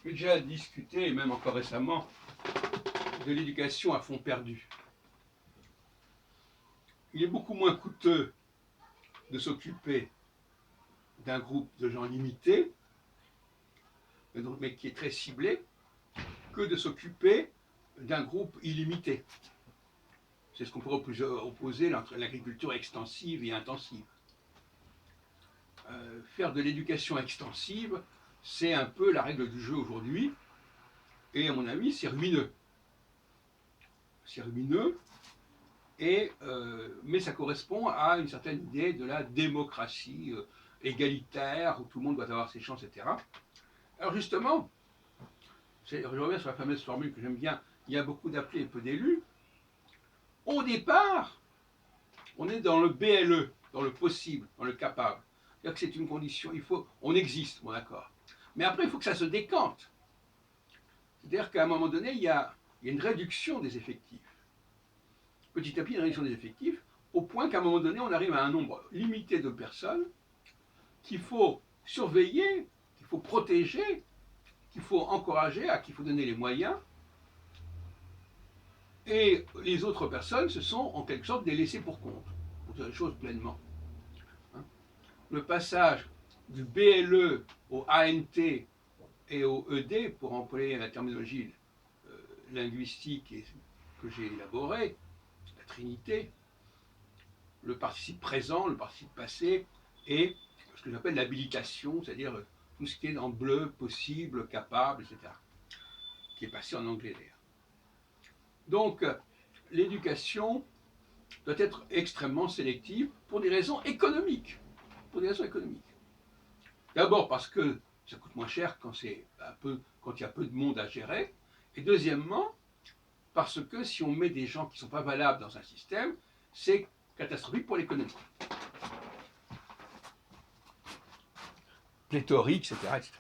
J'ai déjà discuté, et même encore récemment, de l'éducation à fond perdu. Il est beaucoup moins coûteux de s'occuper d'un groupe de gens limités, mais qui est très ciblé, que de s'occuper d'un groupe illimité. C'est ce qu'on pourrait opposer entre l'agriculture extensive et intensive. Faire de l'éducation extensive, c'est un peu la règle du jeu aujourd'hui, et à mon avis, c'est ruineux. C'est ruineux, mais ça correspond à une certaine idée de la démocratie égalitaire, où tout le monde doit avoir ses chances, etc. Alors justement, je reviens sur la fameuse formule que j'aime bien, il y a beaucoup d'appelés et peu d'élus. Au départ, on est dans le BLE, dans le possible, dans le capable. C'est-à-dire que c'est une condition, on existe, bon d'accord. Mais après, il faut que ça se décante. C'est-à-dire qu'à un moment donné, il y a une réduction des effectifs. Petit à petit, une réduction des effectifs, au point qu'à un moment donné, on arrive à un nombre limité de personnes qu'il faut surveiller, qu'il faut protéger, qu'il faut encourager, à qui il faut donner les moyens. Et les autres personnes, ce sont en quelque sorte des laissés pour compte, pour dire les choses pleinement. Le passage du BLE au ANT et au ED, pour employer la terminologie linguistique que j'ai élaborée, la Trinité, le participe présent, le participe passé, et ce que j'appelle l'habilitation, c'est-à-dire tout ce qui est en bleu, possible, capable, etc., qui est passé en anglais d'ailleurs. Donc, l'éducation doit être extrêmement sélective pour des raisons économiques. Pour des raisons économiques. D'abord parce que ça coûte moins cher quand il y a peu de monde à gérer. Et deuxièmement, parce que si on met des gens qui ne sont pas valables dans un système, c'est catastrophique pour l'économie. Pléthorique, etc., etc.